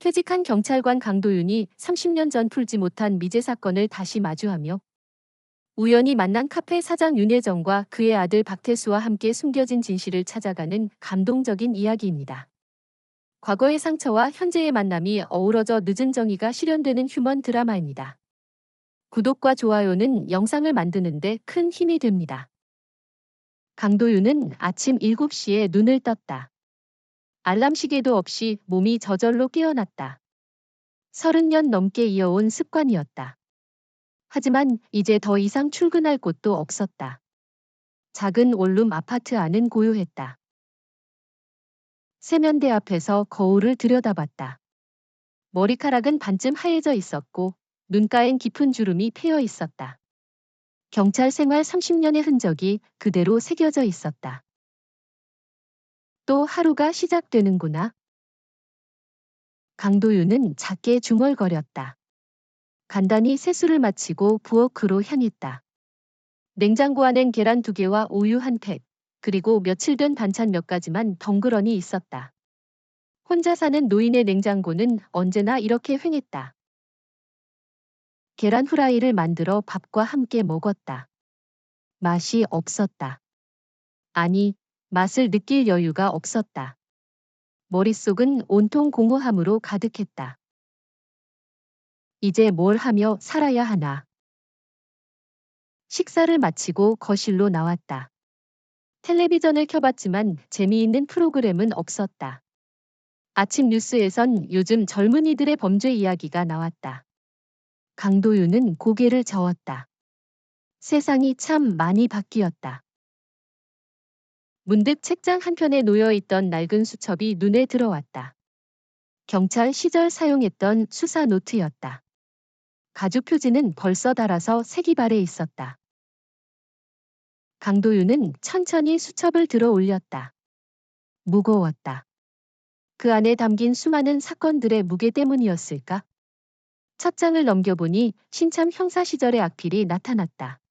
퇴직한 경찰관 강도윤이 30년 전 풀지 못한 미제 사건을 다시 마주하며 우연히 만난 카페 사장 윤혜정과 그의 아들 박태수와 함께 숨겨진 진실을 찾아가는 감동적인 이야기입니다. 과거의 상처와 현재의 만남이 어우러져 늦은 정의가 실현되는 휴먼 드라마입니다. 구독과 좋아요는 영상을 만드는데 큰 힘이 됩니다. 강도윤은 아침 7시에 눈을 떴다. 알람 시계도 없이 몸이 저절로 깨어났다. 30년 넘게 이어온 습관이었다. 하지만 이제 더 이상 출근할 곳도 없었다. 작은 원룸 아파트 안은 고요했다. 세면대 앞에서 거울을 들여다봤다. 머리카락은 반쯤 하얘져 있었고 눈가엔 깊은 주름이 패여 있었다. 경찰 생활 30년의 흔적이 그대로 새겨져 있었다. 또 하루가 시작되는구나. 강도윤은 작게 중얼거렸다. 간단히 세수를 마치고 부엌으로 향했다. 냉장고 안엔 계란 2개와 우유 1팩, 그리고 며칠 된 반찬 몇 가지만 덩그러니 있었다. 혼자 사는 노인의 냉장고는 언제나 이렇게 휑했다. 계란 후라이를 만들어 밥과 함께 먹었다. 맛이 없었다. 아니, 맛을 느낄 여유가 없었다. 머릿속은 온통 공허함으로 가득했다. 이제 뭘 하며 살아야 하나. 식사를 마치고 거실로 나왔다. 텔레비전을 켜봤지만 재미있는 프로그램은 없었다. 아침 뉴스에선 요즘 젊은이들의 범죄 이야기가 나왔다. 강도윤은 고개를 저었다. 세상이 참 많이 바뀌었다. 문득 책장 한편에 놓여있던 낡은 수첩이 눈에 들어왔다. 경찰 시절 사용했던 수사 노트였다. 가죽 표지는 벌써 닳아서 색이 발해 있었다. 강도윤은 천천히 수첩을 들어 올렸다. 무거웠다. 그 안에 담긴 수많은 사건들의 무게 때문이었을까? 첫 장을 넘겨보니 신참 형사 시절의 악필이 나타났다.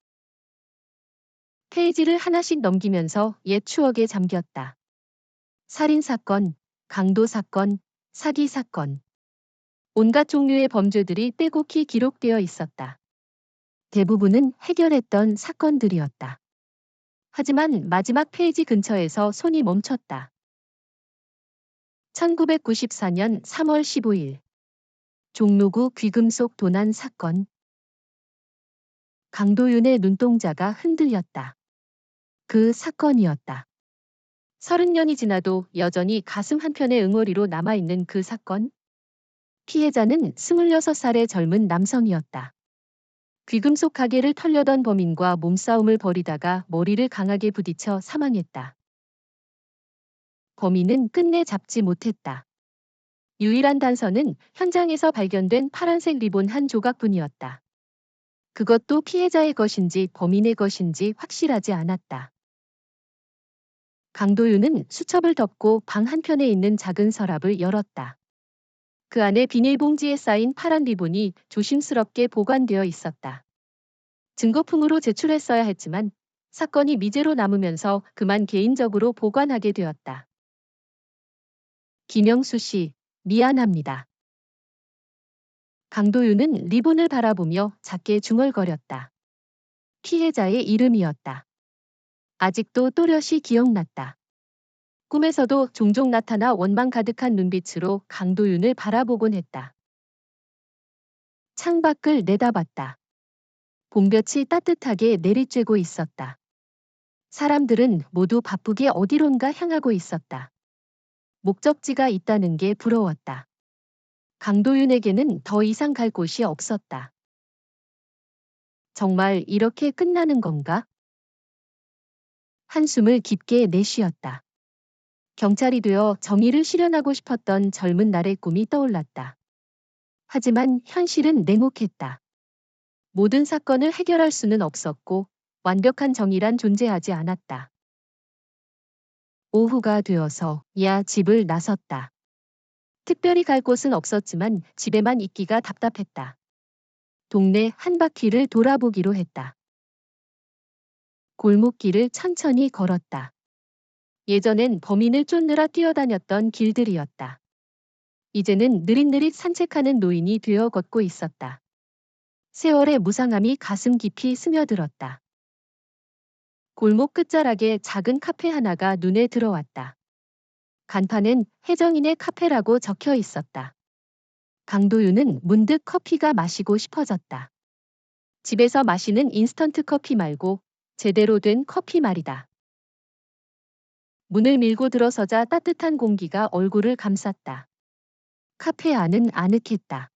페이지를 하나씩 넘기면서 옛 추억에 잠겼다. 살인사건, 강도사건, 사기사건. 온갖 종류의 범죄들이 빼곡히 기록되어 있었다. 대부분은 해결했던 사건들이었다. 하지만 마지막 페이지 근처에서 손이 멈췄다. 1994년 3월 15일. 종로구 귀금속 도난 사건. 강도윤의 눈동자가 흔들렸다. 그 사건이었다. 30년이 지나도 여전히 가슴 한편의 응어리로 남아있는 그 사건. 피해자는 26살의 젊은 남성이었다. 귀금속 가게를 털려던 범인과 몸싸움을 벌이다가 머리를 강하게 부딪혀 사망했다. 범인은 끝내 잡지 못했다. 유일한 단서는 현장에서 발견된 파란색 리본 한 조각뿐이었다. 그것도 피해자의 것인지 범인의 것인지 확실하지 않았다. 강도윤은 수첩을 덮고 방 한편에 있는 작은 서랍을 열었다. 그 안에 비닐봉지에 쌓인 파란 리본이 조심스럽게 보관되어 있었다. 증거품으로 제출했어야 했지만 사건이 미제로 남으면서 그만 개인적으로 보관하게 되었다. 김영수 씨, 미안합니다. 강도윤은 리본을 바라보며 작게 중얼거렸다. 피해자의 이름이었다. 아직도 또렷이 기억났다. 꿈에서도 종종 나타나 원망 가득한 눈빛으로 강도윤을 바라보곤 했다. 창밖을 내다봤다. 봄볕이 따뜻하게 내리쬐고 있었다. 사람들은 모두 바쁘게 어디론가 향하고 있었다. 목적지가 있다는 게 부러웠다. 강도윤에게는 더 이상 갈 곳이 없었다. 정말 이렇게 끝나는 건가? 한숨을 깊게 내쉬었다. 경찰이 되어 정의를 실현하고 싶었던 젊은 날의 꿈이 떠올랐다. 하지만 현실은 냉혹했다. 모든 사건을 해결할 수는 없었고 완벽한 정의란 존재하지 않았다. 오후가 되어서 집을 나섰다. 특별히 갈 곳은 없었지만 집에만 있기가 답답했다. 동네 한 바퀴를 돌아보기로 했다. 골목길을 천천히 걸었다. 예전엔 범인을 쫓느라 뛰어다녔던 길들이었다. 이제는 느릿느릿 산책하는 노인이 되어 걷고 있었다. 세월의 무상함이 가슴 깊이 스며들었다. 골목 끝자락에 작은 카페 하나가 눈에 들어왔다. 간판엔 혜정인의 카페라고 적혀 있었다. 강도윤은 문득 커피가 마시고 싶어졌다. 집에서 마시는 인스턴트 커피 말고 제대로 된 커피 말이다. 문을 밀고 들어서자 따뜻한 공기가 얼굴을 감쌌다. 카페 안은 아늑했다.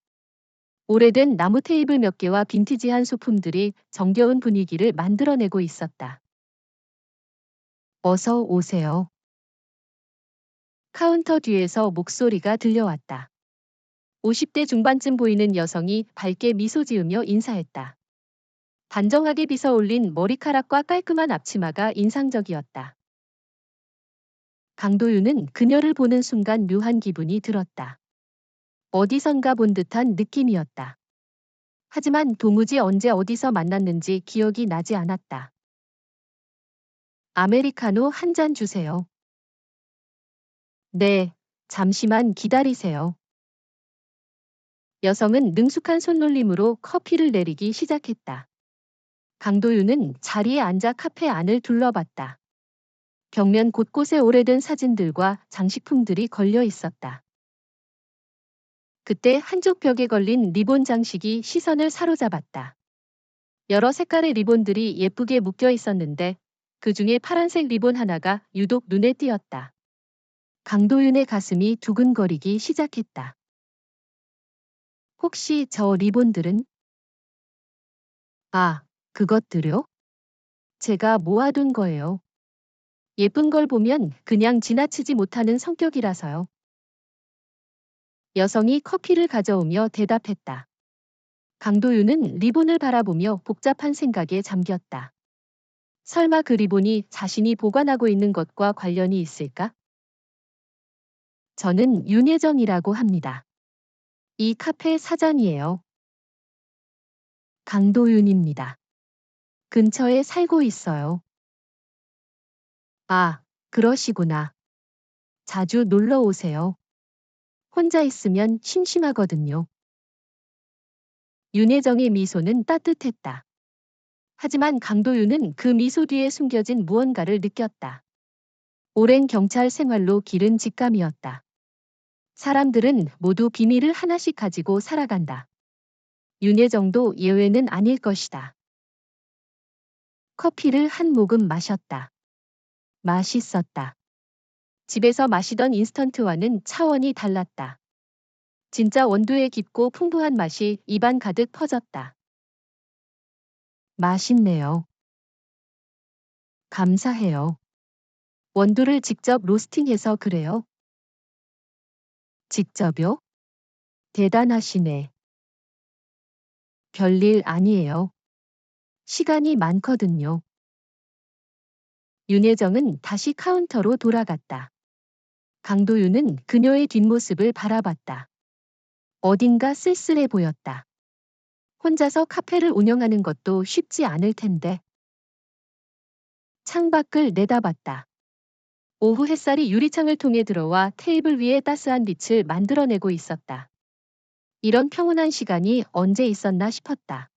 오래된 나무 테이블 몇 개와 빈티지한 소품들이 정겨운 분위기를 만들어내고 있었다. 어서 오세요. 카운터 뒤에서 목소리가 들려왔다. 50대 중반쯤 보이는 여성이 밝게 미소 지으며 인사했다. 단정하게 빗어 올린 머리카락과 깔끔한 앞치마가 인상적이었다. 강도윤은 그녀를 보는 순간 묘한 기분이 들었다. 어디선가 본 듯한 느낌이었다. 하지만 도무지 언제 어디서 만났는지 기억이 나지 않았다. 아메리카노 한 잔 주세요. 네, 잠시만 기다리세요. 여성은 능숙한 손놀림으로 커피를 내리기 시작했다. 강도윤은 자리에 앉아 카페 안을 둘러봤다. 벽면 곳곳에 오래된 사진들과 장식품들이 걸려 있었다. 그때 한쪽 벽에 걸린 리본 장식이 시선을 사로잡았다. 여러 색깔의 리본들이 예쁘게 묶여 있었는데 그 중에 파란색 리본 하나가 유독 눈에 띄었다. 강도윤의 가슴이 두근거리기 시작했다. 혹시 저 리본들은? 아, 그것들요? 제가 모아둔 거예요. 예쁜 걸 보면 그냥 지나치지 못하는 성격이라서요. 여성이 커피를 가져오며 대답했다. 강도윤은 리본을 바라보며 복잡한 생각에 잠겼다. 설마 그 리본이 자신이 보관하고 있는 것과 관련이 있을까? 저는 윤혜정이라고 합니다. 이 카페 사장이에요. 강도윤입니다. 근처에 살고 있어요. 아, 그러시구나. 자주 놀러 오세요. 혼자 있으면 심심하거든요. 윤혜정의 미소는 따뜻했다. 하지만 강도윤은 그 미소 뒤에 숨겨진 무언가를 느꼈다. 오랜 경찰 생활로 기른 직감이었다. 사람들은 모두 비밀을 하나씩 가지고 살아간다. 윤혜정도 예외는 아닐 것이다. 커피를 한 모금 마셨다. 맛있었다. 집에서 마시던 인스턴트와는 차원이 달랐다. 진짜 원두의 깊고 풍부한 맛이 입안 가득 퍼졌다. 맛있네요. 감사해요. 원두를 직접 로스팅해서 그래요? 직접요? 대단하시네. 별일 아니에요. 시간이 많거든요. 윤혜정은 다시 카운터로 돌아갔다. 강도윤은 그녀의 뒷모습을 바라봤다. 어딘가 쓸쓸해 보였다. 혼자서 카페를 운영하는 것도 쉽지 않을 텐데. 창밖을 내다봤다. 오후 햇살이 유리창을 통해 들어와 테이블 위에 따스한 빛을 만들어내고 있었다. 이런 평온한 시간이 언제 있었나 싶었다.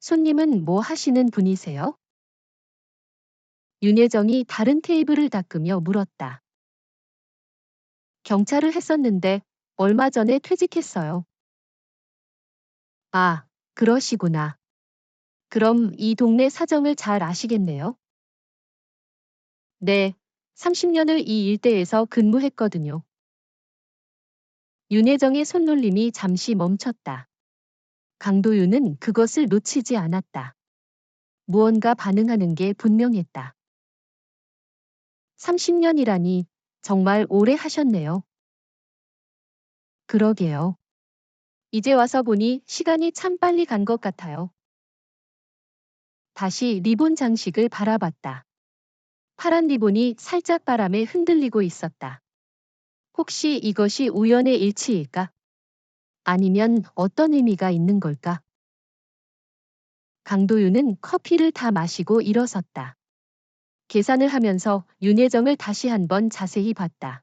손님은 뭐 하시는 분이세요? 윤혜정이 다른 테이블을 닦으며 물었다. 경찰을 했었는데 얼마 전에 퇴직했어요. 아, 그러시구나. 그럼 이 동네 사정을 잘 아시겠네요? 네, 30년을 이 일대에서 근무했거든요. 윤혜정의 손놀림이 잠시 멈췄다. 강도윤은 그것을 놓치지 않았다. 무언가 반응하는 게 분명했다. 30년이라니 정말 오래 하셨네요. 그러게요. 이제 와서 보니 시간이 참 빨리 간 것 같아요. 다시 리본 장식을 바라봤다. 파란 리본이 살짝 바람에 흔들리고 있었다. 혹시 이것이 우연의 일치일까? 아니면 어떤 의미가 있는 걸까? 강도윤은 커피를 다 마시고 일어섰다. 계산을 하면서 윤혜정을 다시 한번 자세히 봤다.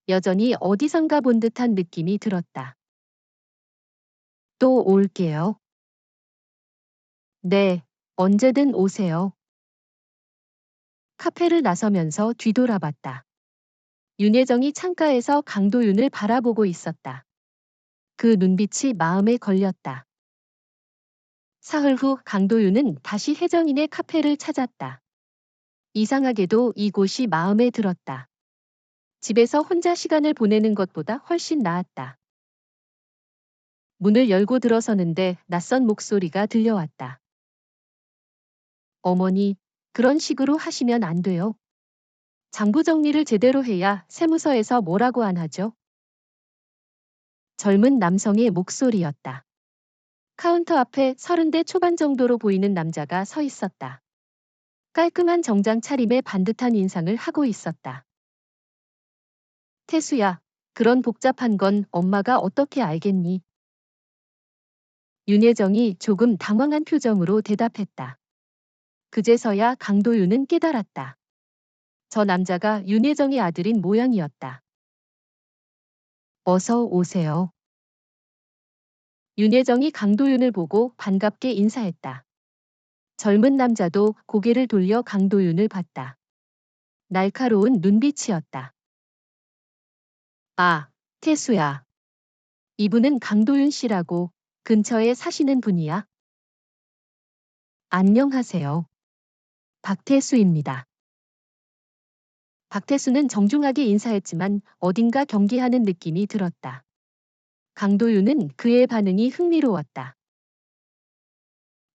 여전히 어디선가 본 듯한 느낌이 들었다. 또 올게요. 네, 언제든 오세요. 카페를 나서면서 뒤돌아봤다. 윤혜정이 창가에서 강도윤을 바라보고 있었다. 그 눈빛이 마음에 걸렸다. 사흘 후 강도윤은 다시 혜정이네 카페를 찾았다. 이상하게도 이곳이 마음에 들었다. 집에서 혼자 시간을 보내는 것보다 훨씬 나았다. 문을 열고 들어서는데 낯선 목소리가 들려왔다. 어머니, 그런 식으로 하시면 안 돼요. 장부 정리를 제대로 해야 세무서에서 뭐라고 안 하죠? 젊은 남성의 목소리였다. 카운터 앞에 30대 초반 정도로 보이는 남자가 서 있었다. 깔끔한 정장 차림에 반듯한 인상을 하고 있었다. 태수야, 그런 복잡한 건 엄마가 어떻게 알겠니? 윤혜정이 조금 당황한 표정으로 대답했다. 그제서야 강도윤은 깨달았다. 저 남자가 윤혜정의 아들인 모양이었다. 어서 오세요. 윤혜정이 강도윤을 보고 반갑게 인사했다. 젊은 남자도 고개를 돌려 강도윤을 봤다. 날카로운 눈빛이었다. 아, 태수야. 이분은 강도윤 씨라고 근처에 사시는 분이야? 안녕하세요. 박태수입니다. 박태수는 정중하게 인사했지만 어딘가 경계하는 느낌이 들었다. 강도윤은 그의 반응이 흥미로웠다.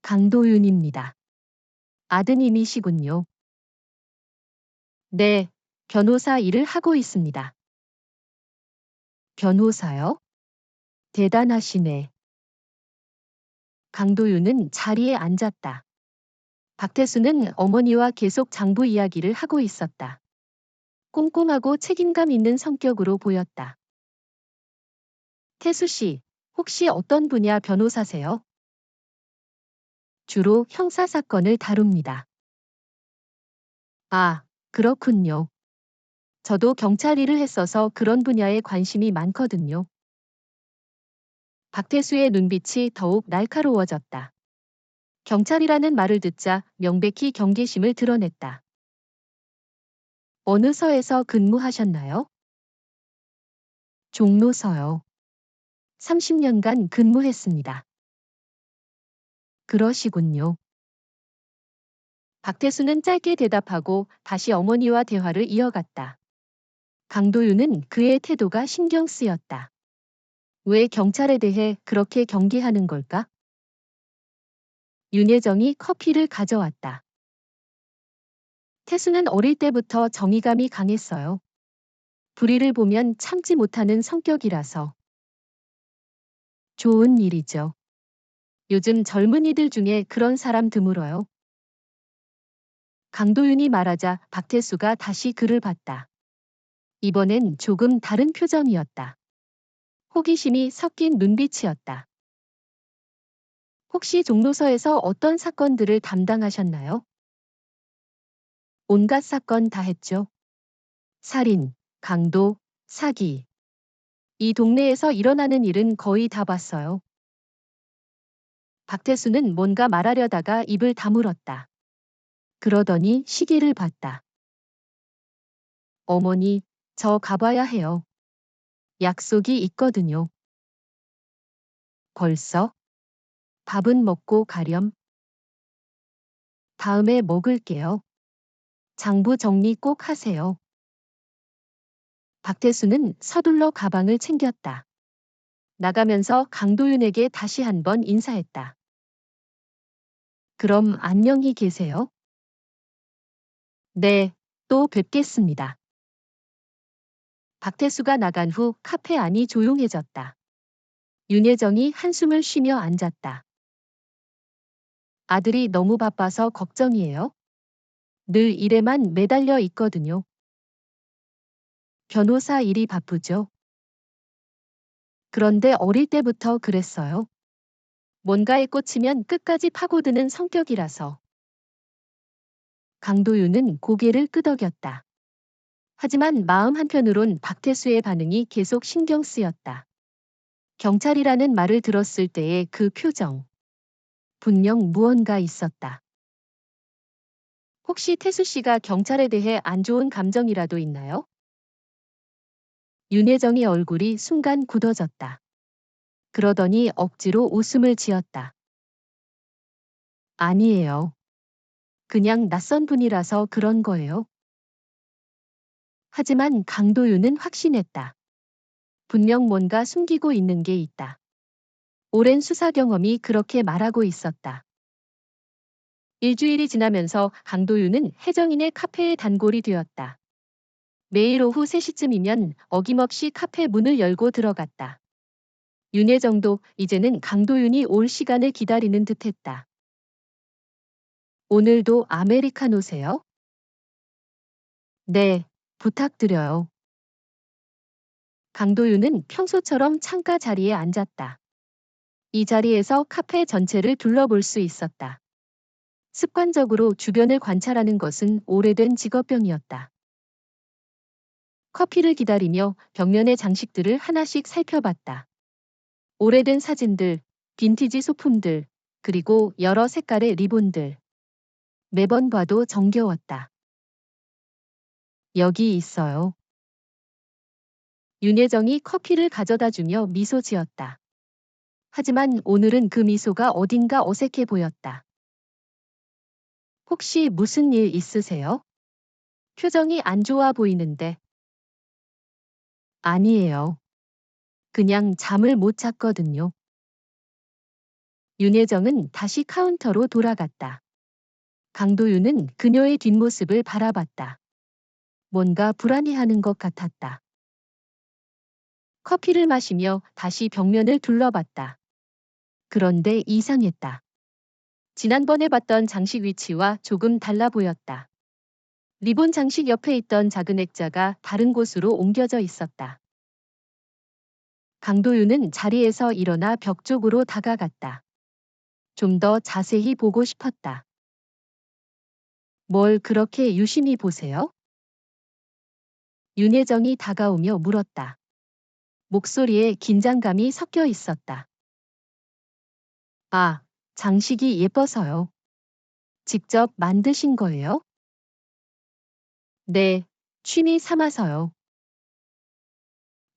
강도윤입니다. 아드님이시군요. 네, 변호사 일을 하고 있습니다. 변호사요? 대단하시네. 강도윤은 자리에 앉았다. 박태수는 어머니와 계속 장부 이야기를 하고 있었다. 꼼꼼하고 책임감 있는 성격으로 보였다. 태수 씨, 혹시 어떤 분야 변호사세요? 주로 형사 사건을 다룹니다. 아, 그렇군요. 저도 경찰 일을 했어서 그런 분야에 관심이 많거든요. 박태수의 눈빛이 더욱 날카로워졌다. 경찰이라는 말을 듣자 명백히 경계심을 드러냈다. 어느 서에서 근무하셨나요? 종로서요. 30년간 근무했습니다. 그러시군요. 박태수는 짧게 대답하고 다시 어머니와 대화를 이어갔다. 강도윤은 그의 태도가 신경 쓰였다. 왜 경찰에 대해 그렇게 경계하는 걸까? 윤혜정이 커피를 가져왔다. 태수는 어릴 때부터 정의감이 강했어요. 불의를 보면 참지 못하는 성격이라서. 좋은 일이죠. 요즘 젊은이들 중에 그런 사람 드물어요. 강도윤이 말하자 박태수가 다시 그를 봤다. 이번엔 조금 다른 표정이었다. 호기심이 섞인 눈빛이었다. 혹시 종로서에서 어떤 사건들을 담당하셨나요? 온갖 사건 다 했죠. 살인, 강도, 사기. 이 동네에서 일어나는 일은 거의 다 봤어요. 박태수는 뭔가 말하려다가 입을 다물었다. 그러더니 시계를 봤다. 어머니, 저 가봐야 해요. 약속이 있거든요. 벌써? 밥은 먹고 가렴. 다음에 먹을게요. 장부 정리 꼭 하세요. 박태수는 서둘러 가방을 챙겼다. 나가면서 강도윤에게 다시 한번 인사했다. 그럼 안녕히 계세요. 네, 또 뵙겠습니다. 박태수가 나간 후 카페 안이 조용해졌다. 윤혜정이 한숨을 쉬며 앉았다. 아들이 너무 바빠서 걱정이에요. 늘 일에만 매달려 있거든요. 변호사 일이 바쁘죠. 그런데 어릴 때부터 그랬어요. 뭔가에 꽂히면 끝까지 파고드는 성격이라서. 강도윤은 고개를 끄덕였다. 하지만 마음 한편으론 박태수의 반응이 계속 신경 쓰였다. 경찰이라는 말을 들었을 때의 그 표정. 분명 무언가 있었다. 혹시 태수 씨가 경찰에 대해 안 좋은 감정이라도 있나요? 윤혜정의 얼굴이 순간 굳어졌다. 그러더니 억지로 웃음을 지었다. 아니에요. 그냥 낯선 분이라서 그런 거예요. 하지만 강도윤은 확신했다. 분명 뭔가 숨기고 있는 게 있다. 오랜 수사 경험이 그렇게 말하고 있었다. 일주일이 지나면서 강도윤은 혜정인의 카페의 단골이 되었다. 매일 오후 3시쯤이면 어김없이 카페 문을 열고 들어갔다. 윤혜정도 이제는 강도윤이 올 시간을 기다리는 듯했다. 오늘도 아메리카노세요? 네, 부탁드려요. 강도윤은 평소처럼 창가 자리에 앉았다. 이 자리에서 카페 전체를 둘러볼 수 있었다. 습관적으로 주변을 관찰하는 것은 오래된 직업병이었다. 커피를 기다리며 벽면의 장식들을 하나씩 살펴봤다. 오래된 사진들, 빈티지 소품들, 그리고 여러 색깔의 리본들. 매번 봐도 정겨웠다. 여기 있어요. 윤혜정이 커피를 가져다 주며 미소 지었다. 하지만 오늘은 그 미소가 어딘가 어색해 보였다. 혹시 무슨 일 있으세요? 표정이 안 좋아 보이는데. 아니에요. 그냥 잠을 못 잤거든요. 윤혜정은 다시 카운터로 돌아갔다. 강도윤은 그녀의 뒷모습을 바라봤다. 뭔가 불안해하는 것 같았다. 커피를 마시며 다시 벽면을 둘러봤다. 그런데 이상했다. 지난번에 봤던 장식 위치와 조금 달라 보였다. 리본 장식 옆에 있던 작은 액자가 다른 곳으로 옮겨져 있었다. 강도윤은 자리에서 일어나 벽 쪽으로 다가갔다. 좀 더 자세히 보고 싶었다. 뭘 그렇게 유심히 보세요? 윤혜정이 다가오며 물었다. 목소리에 긴장감이 섞여 있었다. 아, 장식이 예뻐서요. 직접 만드신 거예요? 네, 취미 삼아서요.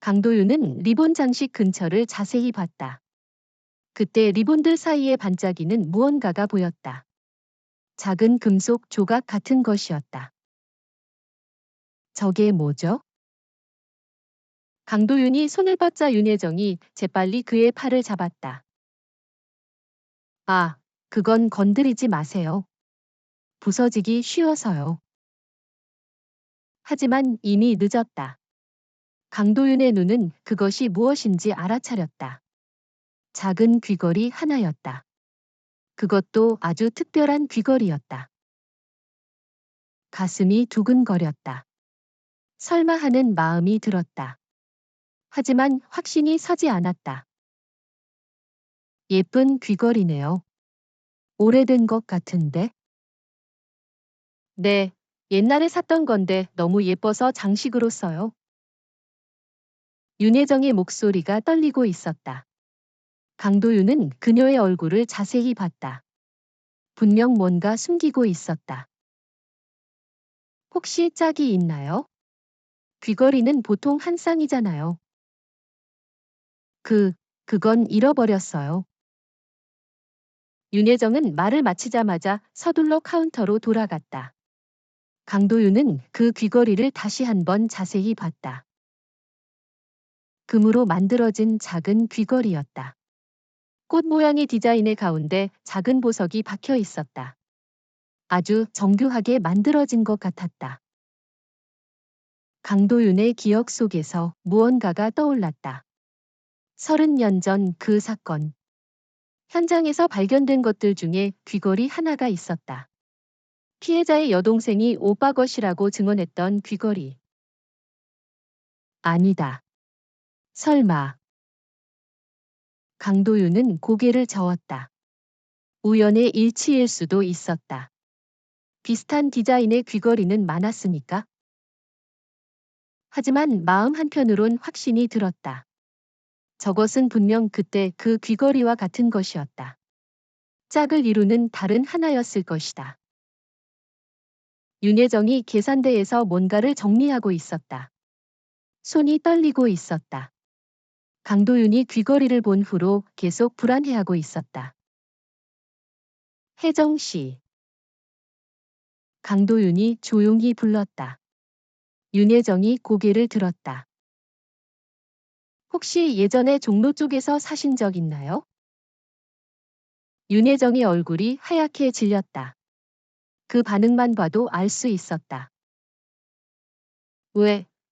강도윤은 리본 장식 근처를 자세히 봤다. 그때 리본들 사이에 반짝이는 무언가가 보였다. 작은 금속 조각 같은 것이었다. 저게 뭐죠? 강도윤이 손을 뻗자 윤혜정이 재빨리 그의 팔을 잡았다. 아, 그건 건드리지 마세요. 부서지기 쉬워서요. 하지만 이미 늦었다. 강도윤의 눈은 그것이 무엇인지 알아차렸다. 작은 귀걸이 하나였다. 그것도 아주 특별한 귀걸이였다. 가슴이 두근거렸다. 설마 하는 마음이 들었다. 하지만 확신이 서지 않았다. 예쁜 귀걸이네요. 오래된 것 같은데? 네, 옛날에 샀던 건데 너무 예뻐서 장식으로 써요. 윤혜정의 목소리가 떨리고 있었다. 강도윤은 그녀의 얼굴을 자세히 봤다. 분명 뭔가 숨기고 있었다. 혹시 짝이 있나요? 귀걸이는 보통 한 쌍이잖아요. 그건 잃어버렸어요. 윤혜정은 말을 마치자마자 서둘러 카운터로 돌아갔다. 강도윤은 그 귀걸이를 다시 한번 자세히 봤다. 금으로 만들어진 작은 귀걸이였다. 꽃 모양의 디자인의 가운데 작은 보석이 박혀 있었다. 아주 정교하게 만들어진 것 같았다. 강도윤의 기억 속에서 무언가가 떠올랐다. 30년 전 그 사건. 현장에서 발견된 것들 중에 귀걸이 하나가 있었다. 피해자의 여동생이 오빠 것이라고 증언했던 귀걸이. 아니다. 설마. 강도윤은 고개를 저었다. 우연의 일치일 수도 있었다. 비슷한 디자인의 귀걸이는 많았으니까. 하지만 마음 한편으론 확신이 들었다. 저것은 분명 그때 그 귀걸이와 같은 것이었다. 짝을 이루는 다른 하나였을 것이다. 윤혜정이 계산대에서 뭔가를 정리하고 있었다. 손이 떨리고 있었다. 강도윤이 귀걸이를 본 후로 계속 불안해하고 있었다. 혜정 씨. 강도윤이 조용히 불렀다. 윤혜정이 고개를 들었다. 혹시 예전에 종로 쪽에서 사신 적 있나요? 윤혜정의 얼굴이 하얗게 질렸다. 그 반응만 봐도 알 수 있었다.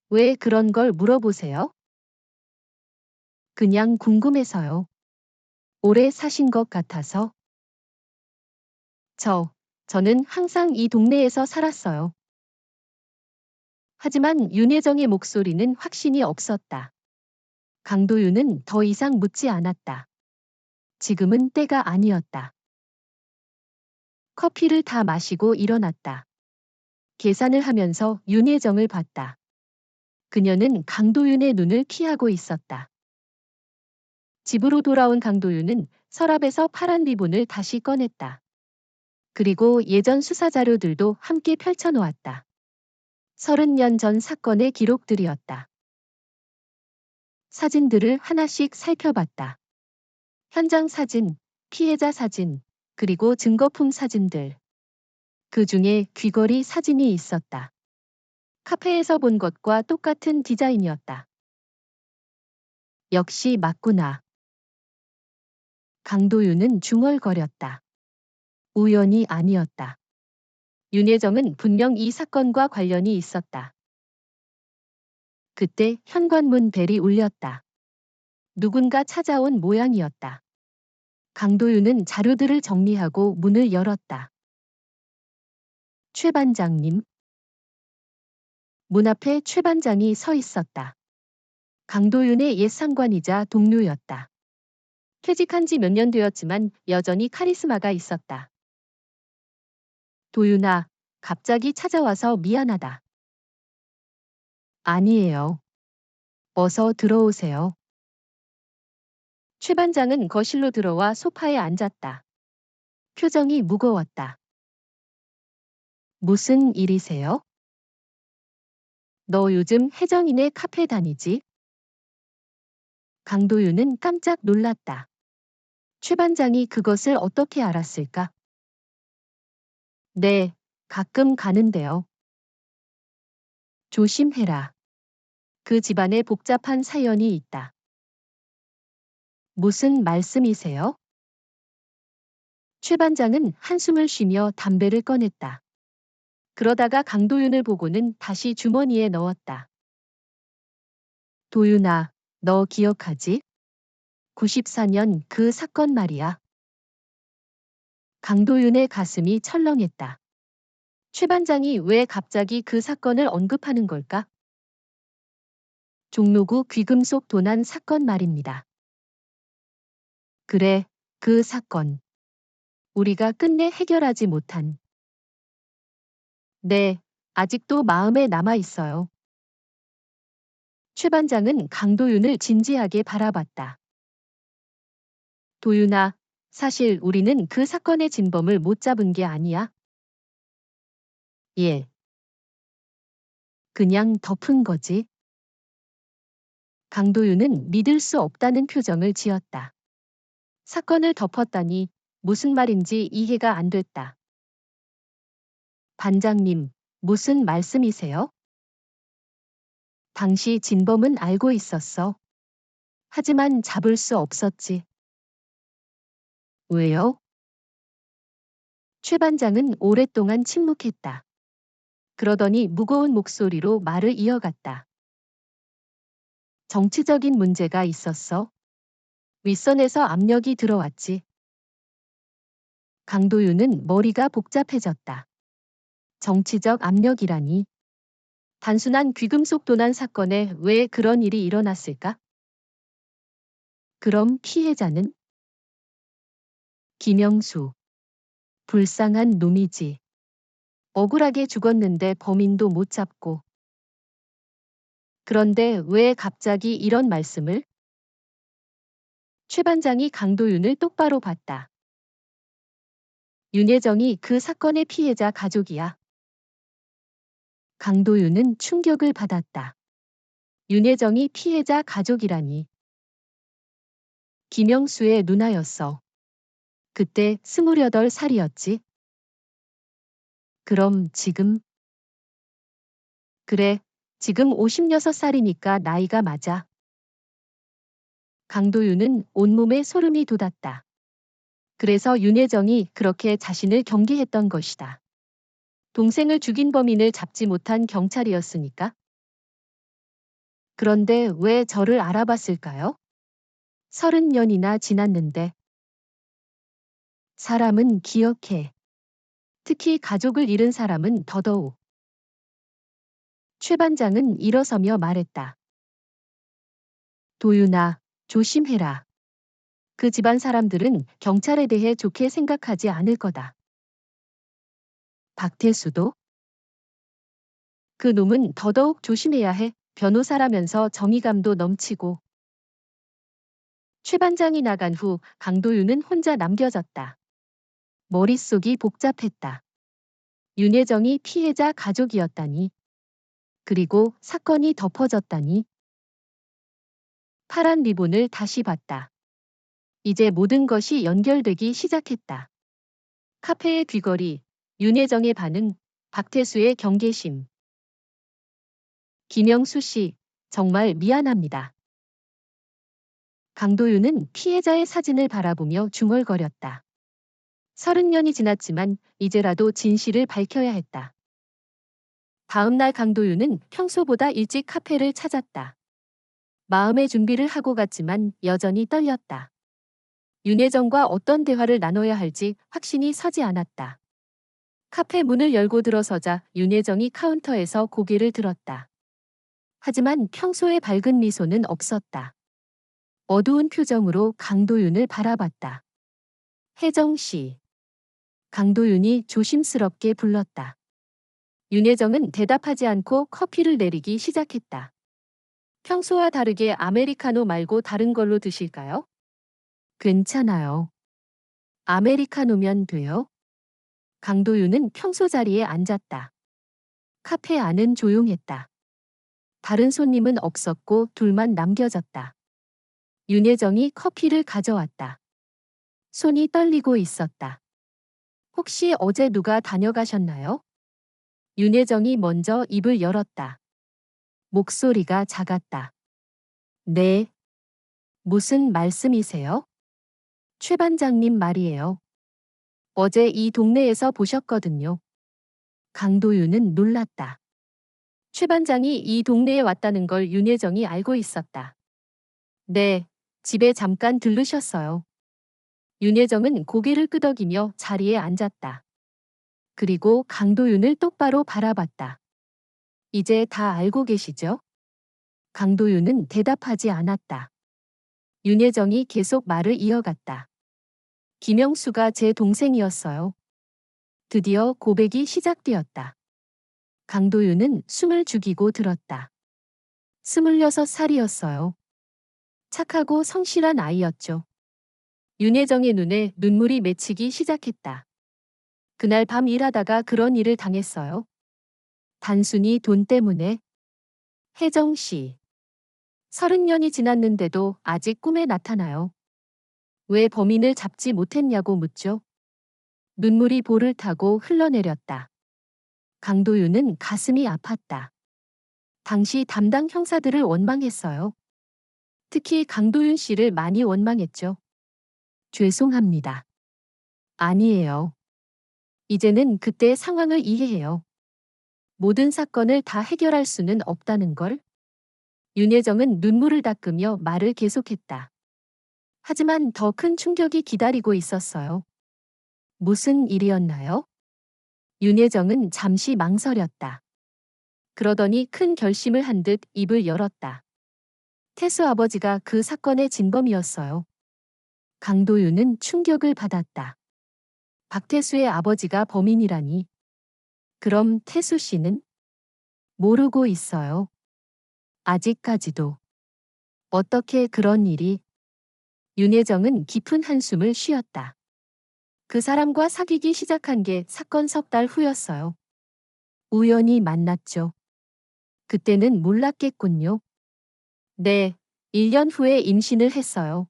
왜 그런 걸 물어보세요? 그냥 궁금해서요. 오래 사신 것 같아서. 저는 항상 이 동네에서 살았어요. 하지만 윤혜정의 목소리는 확신이 없었다. 강도윤은 더 이상 묻지 않았다. 지금은 때가 아니었다. 커피를 다 마시고 일어났다. 계산을 하면서 윤혜정을 봤다. 그녀는 강도윤의 눈을 피하고 있었다. 집으로 돌아온 강도윤은 서랍에서 파란 리본을 다시 꺼냈다. 그리고 예전 수사 자료들도 함께 펼쳐놓았다. 30년 전 사건의 기록들이었다. 사진들을 하나씩 살펴봤다. 현장 사진, 피해자 사진, 그리고 증거품 사진들. 그 중에 귀걸이 사진이 있었다. 카페에서 본 것과 똑같은 디자인이었다. 역시 맞구나. 강도윤은 중얼거렸다. 우연이 아니었다. 윤혜정은 분명 이 사건과 관련이 있었다. 그때 현관문 벨이 울렸다. 누군가 찾아온 모양이었다. 강도윤은 자료들을 정리하고 문을 열었다. 최 반장님. 문 앞에 최 반장이 서 있었다. 강도윤의 옛 상관이자 동료였다. 퇴직한 지 몇 년 되었지만 여전히 카리스마가 있었다. 도윤아, 갑자기 찾아와서 미안하다. 아니에요. 어서 들어오세요. 최 반장은 거실로 들어와 소파에 앉았다. 표정이 무거웠다. 무슨 일이세요? 너 요즘 혜정이네 카페 다니지? 강도윤은 깜짝 놀랐다. 최 반장이 그것을 어떻게 알았을까? 네, 가끔 가는데요. 조심해라. 그 집안에 복잡한 사연이 있다. 무슨 말씀이세요? 최 반장은 한숨을 쉬며 담배를 꺼냈다. 그러다가 강도윤을 보고는 다시 주머니에 넣었다. 도윤아, 너 기억하지? 94년 그 사건 말이야. 강도윤의 가슴이 철렁했다. 최 반장이 왜 갑자기 그 사건을 언급하는 걸까? 종로구 귀금속 도난 사건 말입니다. 그래, 그 사건. 우리가 끝내 해결하지 못한. 네, 아직도 마음에 남아 있어요. 최 반장은 강도윤을 진지하게 바라봤다. 도윤아, 사실 우리는 그 사건의 진범을 못 잡은 게 아니야. 예. 그냥 덮은 거지. 강도윤은 믿을 수 없다는 표정을 지었다. 사건을 덮었다니 무슨 말인지 이해가 안 됐다. 반장님, 무슨 말씀이세요? 당시 진범은 알고 있었어. 하지만 잡을 수 없었지. 왜요? 최 반장은 오랫동안 침묵했다. 그러더니 무거운 목소리로 말을 이어갔다. 정치적인 문제가 있었어. 윗선에서 압력이 들어왔지. 강도윤은 머리가 복잡해졌다. 정치적 압력이라니. 단순한 귀금속 도난 사건에 왜 그런 일이 일어났을까? 그럼 피해자는? 김영수. 불쌍한 놈이지. 억울하게 죽었는데 범인도 못 잡고. 그런데 왜 갑자기 이런 말씀을? 최 반장이 강도윤을 똑바로 봤다. 윤혜정이 그 사건의 피해자 가족이야. 강도윤은 충격을 받았다. 윤혜정이 피해자 가족이라니. 김영수의 누나였어. 그때 28살이었지. 그럼 지금? 그래, 지금 56살이니까 나이가 맞아. 강도윤은 온몸에 소름이 돋았다. 그래서 윤혜정이 그렇게 자신을 경계했던 것이다. 동생을 죽인 범인을 잡지 못한 경찰이었으니까. 그런데 왜 저를 알아봤을까요? 30년이나 지났는데. 사람은 기억해. 특히 가족을 잃은 사람은 더더욱. 최 반장은 일어서며 말했다. 도윤아, 조심해라. 그 집안 사람들은 경찰에 대해 좋게 생각하지 않을 거다. 박태수도? 그 놈은 더더욱 조심해야 해. 변호사라면서 정의감도 넘치고. 최 반장이 나간 후 강도윤은 혼자 남겨졌다. 머릿속이 복잡했다. 윤혜정이 피해자 가족이었다니. 그리고 사건이 덮어졌다니. 파란 리본을 다시 봤다. 이제 모든 것이 연결되기 시작했다. 카페의 귀걸이, 윤혜정의 반응, 박태수의 경계심. 김영수 씨, 정말 미안합니다. 강도윤은 피해자의 사진을 바라보며 중얼거렸다. 30년이 지났지만 이제라도 진실을 밝혀야 했다. 다음 날 강도윤은 평소보다 일찍 카페를 찾았다. 마음의 준비를 하고 갔지만 여전히 떨렸다. 윤혜정과 어떤 대화를 나눠야 할지 확신이 서지 않았다. 카페 문을 열고 들어서자 윤혜정이 카운터에서 고개를 들었다. 하지만 평소의 밝은 미소는 없었다. 어두운 표정으로 강도윤을 바라봤다. 혜정 씨. 강도윤이 조심스럽게 불렀다. 윤혜정은 대답하지 않고 커피를 내리기 시작했다. 평소와 다르게 아메리카노 말고 다른 걸로 드실까요? 괜찮아요. 아메리카노면 돼요? 강도윤은 평소 자리에 앉았다. 카페 안은 조용했다. 다른 손님은 없었고 둘만 남겨졌다. 윤혜정이 커피를 가져왔다. 손이 떨리고 있었다. 혹시 어제 누가 다녀가셨나요? 윤혜정이 먼저 입을 열었다. 목소리가 작았다. 네. 무슨 말씀이세요? 최 반장님 말이에요. 어제 이 동네에서 보셨거든요. 강도윤은 놀랐다. 최 반장이 이 동네에 왔다는 걸 윤혜정이 알고 있었다. 네, 집에 잠깐 들르셨어요. 윤혜정은 고개를 끄덕이며 자리에 앉았다. 그리고 강도윤을 똑바로 바라봤다. 이제 다 알고 계시죠? 강도윤은 대답하지 않았다. 윤혜정이 계속 말을 이어갔다. 김영수가 제 동생이었어요. 드디어 고백이 시작되었다. 강도윤은 숨을 죽이고 들었다. 26살이었어요. 착하고 성실한 아이였죠. 윤혜정의 눈에 눈물이 맺히기 시작했다. 그날 밤 일하다가 그런 일을 당했어요. 단순히 돈 때문에. 혜정 씨. 30년이 지났는데도 아직 꿈에 나타나요. 왜 범인을 잡지 못했냐고 묻죠. 눈물이 볼을 타고 흘러내렸다. 강도윤은 가슴이 아팠다. 당시 담당 형사들을 원망했어요. 특히 강도윤 씨를 많이 원망했죠. 죄송합니다. 아니에요. 이제는 그때의 상황을 이해해요. 모든 사건을 다 해결할 수는 없다는 걸. 윤혜정은 눈물을 닦으며 말을 계속했다. 하지만 더 큰 충격이 기다리고 있었어요. 무슨 일이었나요? 윤혜정은 잠시 망설였다. 그러더니 큰 결심을 한 듯 입을 열었다. 태수 아버지가 그 사건의 진범이었어요. 강도윤은 충격을 받았다. 박태수의 아버지가 범인이라니. 그럼 태수 씨는? 모르고 있어요. 아직까지도. 어떻게 그런 일이? 윤혜정은 깊은 한숨을 쉬었다. 그 사람과 사귀기 시작한 게 사건 석 달 후였어요. 우연히 만났죠. 그때는 몰랐겠군요. 네, 1년 후에 임신을 했어요.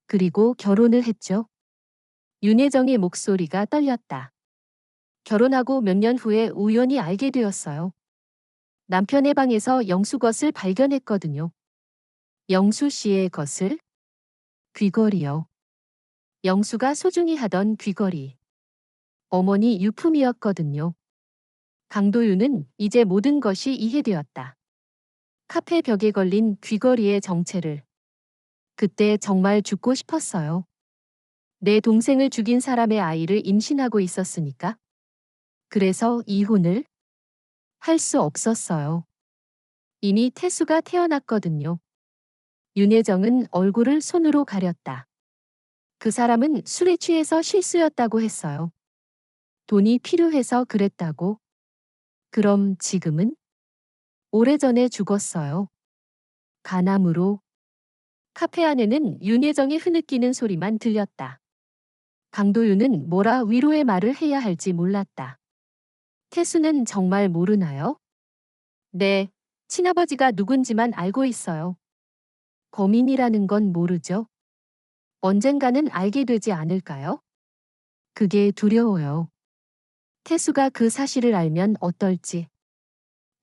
그리고 결혼을 했죠. 윤혜정의 목소리가 떨렸다. 결혼하고 몇 년 후에 우연히 알게 되었어요. 남편의 방에서 영수 것을 발견했거든요. 영수 씨의 것을? 귀걸이요. 영수가 소중히 하던 귀걸이. 어머니 유품이었거든요. 강도윤은 이제 모든 것이 이해되었다. 카페 벽에 걸린 귀걸이의 정체를. 그때 정말 죽고 싶었어요. 내 동생을 죽인 사람의 아이를 임신하고 있었으니까. 그래서 이혼을 할 수 없었어요. 이미 태수가 태어났거든요. 윤혜정은 얼굴을 손으로 가렸다. 그 사람은 술에 취해서 실수였다고 했어요. 돈이 필요해서 그랬다고. 그럼 지금은? 오래전에 죽었어요. 간암으로. 카페 안에는 윤혜정이 흐느끼는 소리만 들렸다. 강도윤은 뭐라 위로의 말을 해야 할지 몰랐다. 태수는 정말 모르나요? 네, 친아버지가 누군지만 알고 있어요. 범인이라는 건 모르죠. 언젠가는 알게 되지 않을까요? 그게 두려워요. 태수가 그 사실을 알면 어떨지.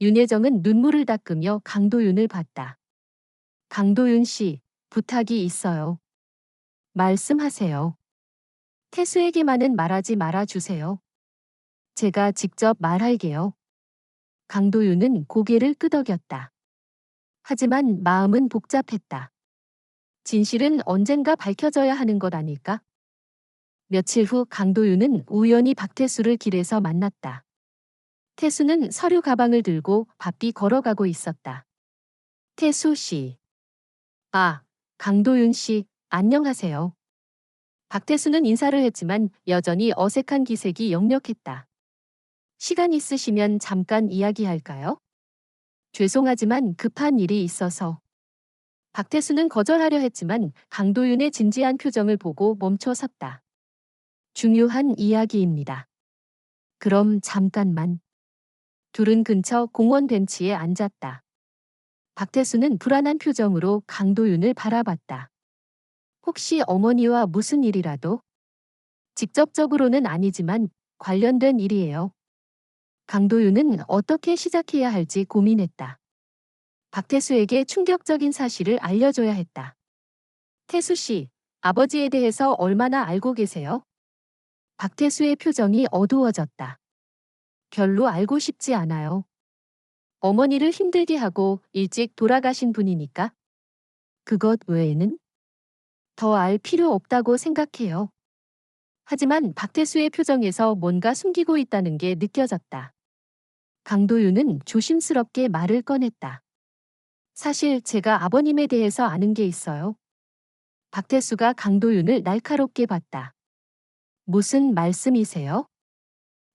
윤혜정은 눈물을 닦으며 강도윤을 봤다. 강도윤 씨, 부탁이 있어요. 말씀하세요. 태수에게만은 말하지 말아 주세요. 제가 직접 말할게요. 강도윤은 고개를 끄덕였다. 하지만 마음은 복잡했다. 진실은 언젠가 밝혀져야 하는 것 아닐까? 며칠 후 강도윤은 우연히 박태수를 길에서 만났다. 태수는 서류 가방을 들고 바삐 걸어가고 있었다. 태수 씨. 아, 강도윤 씨, 안녕하세요. 박태수는 인사를 했지만 여전히 어색한 기색이 역력했다. 시간 있으시면 잠깐 이야기할까요? 죄송하지만 급한 일이 있어서. 박태수는 거절하려 했지만 강도윤의 진지한 표정을 보고 멈춰 섰다. 중요한 이야기입니다. 그럼 잠깐만. 둘은 근처 공원 벤치에 앉았다. 박태수는 불안한 표정으로 강도윤을 바라봤다. 혹시 어머니와 무슨 일이라도? 직접적으로는 아니지만 관련된 일이에요. 강도윤은 어떻게 시작해야 할지 고민했다. 박태수에게 충격적인 사실을 알려줘야 했다. 태수 씨, 아버지에 대해서 얼마나 알고 계세요? 박태수의 표정이 어두워졌다. 별로 알고 싶지 않아요. 어머니를 힘들게 하고 일찍 돌아가신 분이니까. 그것 외에는 더 알 필요 없다고 생각해요. 하지만 박태수의 표정에서 뭔가 숨기고 있다는 게 느껴졌다. 강도윤은 조심스럽게 말을 꺼냈다. 사실 제가 아버님에 대해서 아는 게 있어요. 박태수가 강도윤을 날카롭게 봤다. 무슨 말씀이세요?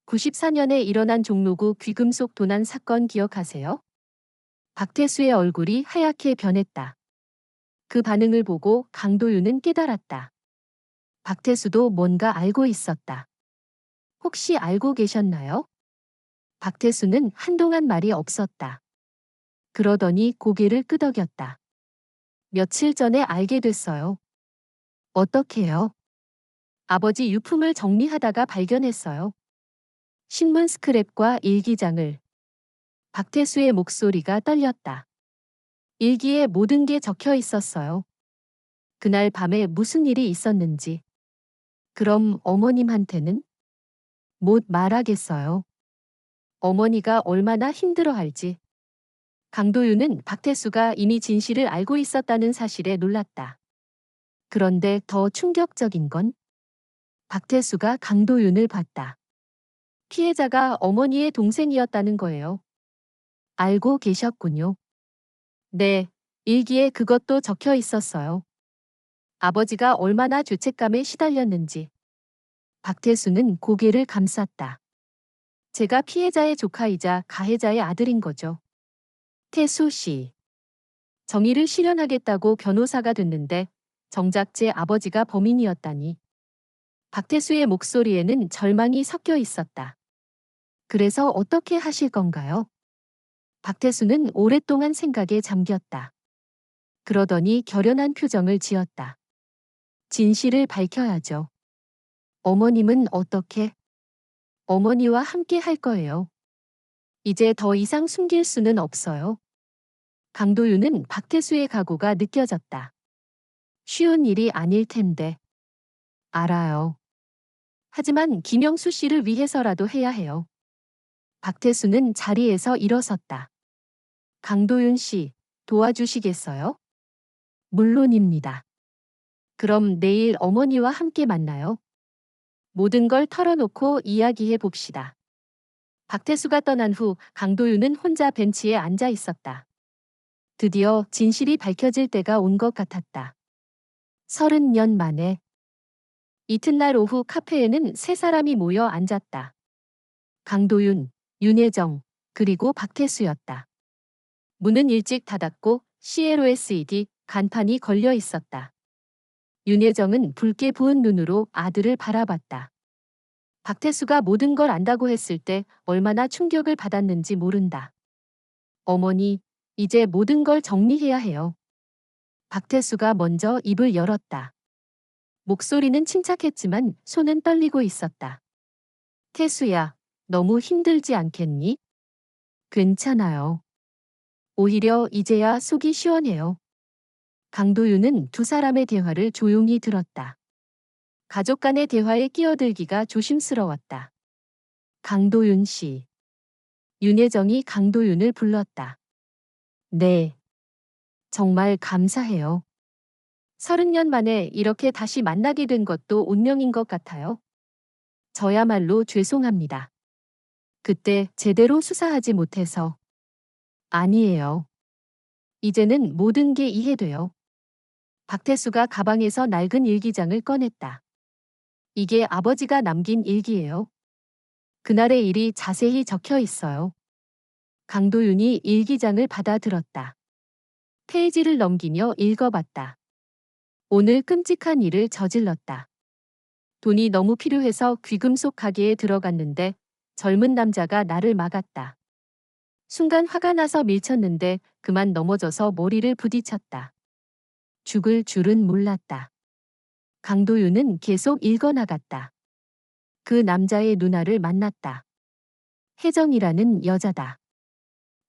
94년에 일어난 종로구 귀금속 도난 사건 기억하세요? 박태수의 얼굴이 하얗게 변했다. 그 반응을 보고 강도윤은 깨달았다. 박태수도 뭔가 알고 있었다. 혹시 알고 계셨나요? 박태수는 한동안 말이 없었다. 그러더니 고개를 끄덕였다. 며칠 전에 알게 됐어요. 어떻게요? 아버지 유품을 정리하다가 발견했어요. 신문 스크랩과 일기장을. 박태수의 목소리가 떨렸다. 일기에 모든 게 적혀 있었어요. 그날 밤에 무슨 일이 있었는지. 그럼 어머님한테는? 못 말하겠어요. 어머니가 얼마나 힘들어할지. 강도윤은 박태수가 이미 진실을 알고 있었다는 사실에 놀랐다. 그런데 더 충격적인 건 박태수가 강도윤을 봤다. 피해자가 어머니의 동생이었다는 거예요. 알고 계셨군요. 네, 일기에 그것도 적혀 있었어요. 아버지가 얼마나 죄책감에 시달렸는지. 박태수는 고개를 감쌌다. 제가 피해자의 조카이자 가해자의 아들인 거죠. 태수 씨. 정의를 실현하겠다고 변호사가 됐는데 정작 제 아버지가 범인이었다니. 박태수의 목소리에는 절망이 섞여 있었다. 그래서 어떻게 하실 건가요? 박태수는 오랫동안 생각에 잠겼다. 그러더니 결연한 표정을 지었다. 진실을 밝혀야죠. 어머님은 어떻게? 어머니와 함께 할 거예요. 이제 더 이상 숨길 수는 없어요. 강도윤은 박태수의 각오가 느껴졌다. 쉬운 일이 아닐 텐데. 알아요. 하지만 김영수 씨를 위해서라도 해야 해요. 박태수는 자리에서 일어섰다. 강도윤 씨, 도와주시겠어요? 물론입니다. 그럼 내일 어머니와 함께 만나요. 모든 걸 털어놓고 이야기해 봅시다. 박태수가 떠난 후 강도윤은 혼자 벤치에 앉아 있었다. 드디어 진실이 밝혀질 때가 온 것 같았다. 30년 만에. 이튿날 오후 카페에는 세 사람이 모여 앉았다. 강도윤, 윤혜정, 그리고 박태수였다. 문은 일찍 닫았고 CLOSED 간판이 걸려 있었다. 윤혜정은 붉게 부은 눈으로 아들을 바라봤다. 박태수가 모든 걸 안다고 했을 때 얼마나 충격을 받았는지 모른다. 어머니, 이제 모든 걸 정리해야 해요. 박태수가 먼저 입을 열었다. 목소리는 침착했지만 손은 떨리고 있었다. 태수야, 너무 힘들지 않겠니? 괜찮아요. 오히려 이제야 속이 시원해요. 강도윤은 두 사람의 대화를 조용히 들었다. 가족 간의 대화에 끼어들기가 조심스러웠다. 강도윤 씨. 윤혜정이 강도윤을 불렀다. 네. 정말 감사해요. 30년 만에 이렇게 다시 만나게 된 것도 운명인 것 같아요. 저야말로 죄송합니다. 그때 제대로 수사하지 못해서. 아니에요. 이제는 모든 게 이해돼요. 박태수가 가방에서 낡은 일기장을 꺼냈다. 이게 아버지가 남긴 일기예요. 그날의 일이 자세히 적혀 있어요. 강도윤이 일기장을 받아들었다. 페이지를 넘기며 읽어봤다. 오늘 끔찍한 일을 저질렀다. 돈이 너무 필요해서 귀금속 가게에 들어갔는데 젊은 남자가 나를 막았다. 순간 화가 나서 밀쳤는데 그만 넘어져서 머리를 부딪혔다. 죽을 줄은 몰랐다. 강도윤은 계속 읽어나갔다. 그 남자의 누나를 만났다. 혜정이라는 여자다.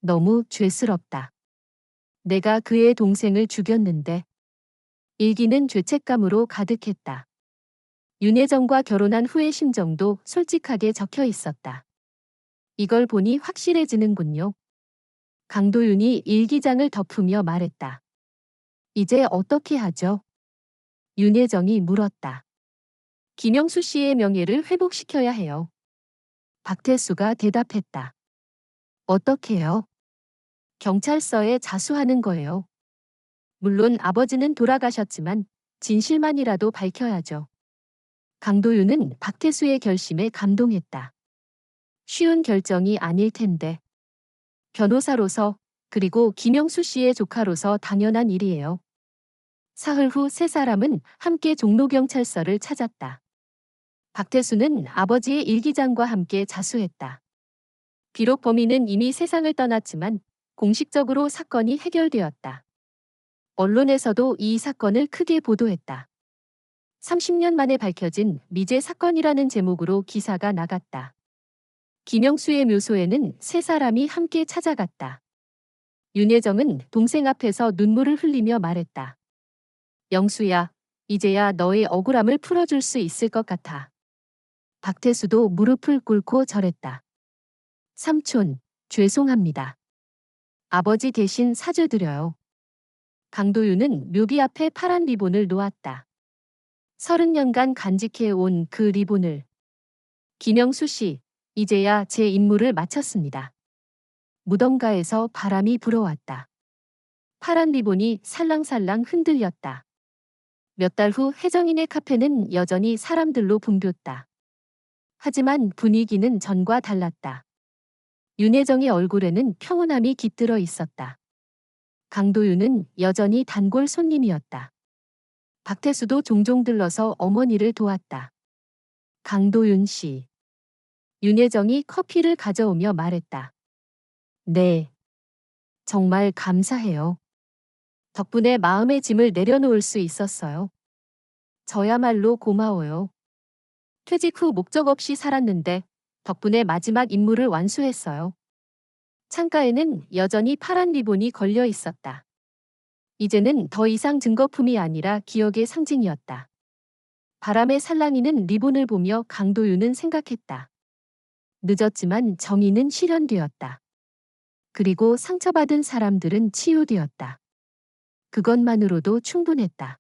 너무 죄스럽다. 내가 그의 동생을 죽였는데. 일기는 죄책감으로 가득했다. 윤혜정과 결혼한 후의 심정도 솔직하게 적혀 있었다. 이걸 보니 확실해지는군요. 강도윤이 일기장을 덮으며 말했다. 이제 어떻게 하죠? 윤혜정이 물었다. 김영수 씨의 명예를 회복시켜야 해요. 박태수가 대답했다. 어떻게요? 경찰서에 자수하는 거예요. 물론 아버지는 돌아가셨지만 진실만이라도 밝혀야죠. 강도윤은 박태수의 결심에 감동했다. 쉬운 결정이 아닐 텐데. 변호사로서 그리고 김영수 씨의 조카로서 당연한 일이에요. 사흘 후 세 사람은 함께 종로경찰서를 찾았다. 박태수는 아버지의 일기장과 함께 자수했다. 비록 범인은 이미 세상을 떠났지만 공식적으로 사건이 해결되었다. 언론에서도 이 사건을 크게 보도했다. 30년 만에 밝혀진 미제 사건이라는 제목으로 기사가 나갔다. 김영수의 묘소에는 세 사람이 함께 찾아갔다. 윤혜정은 동생 앞에서 눈물을 흘리며 말했다. 영수야, 이제야 너의 억울함을 풀어줄 수 있을 것 같아. 박태수도 무릎을 꿇고 절했다. 삼촌, 죄송합니다. 아버지 대신 사죄드려요. 강도윤은 묘비 앞에 파란 리본을 놓았다. 30년간 간직해온 그 리본을. 김영수 씨, 이제야 제 임무를 마쳤습니다. 무덤가에서 바람이 불어왔다. 파란 리본이 살랑살랑 흔들렸다. 몇 달 후 혜정이네 카페는 여전히 사람들로 붐볐다. 하지만 분위기는 전과 달랐다. 윤혜정의 얼굴에는 평온함이 깃들어 있었다. 강도윤은 여전히 단골 손님이었다. 박태수도 종종 들러서 어머니를 도왔다. 강도윤 씨. 윤혜정이 커피를 가져오며 말했다. 네. 정말 감사해요. 덕분에 마음의 짐을 내려놓을 수 있었어요. 저야말로 고마워요. 퇴직 후 목적 없이 살았는데 덕분에 마지막 임무를 완수했어요. 창가에는 여전히 파란 리본이 걸려 있었다. 이제는 더 이상 증거품이 아니라 기억의 상징이었다. 바람에 살랑이는 리본을 보며 강도윤은 생각했다. 늦었지만 정의는 실현되었다. 그리고 상처받은 사람들은 치유되었다. 그것만으로도 충분했다.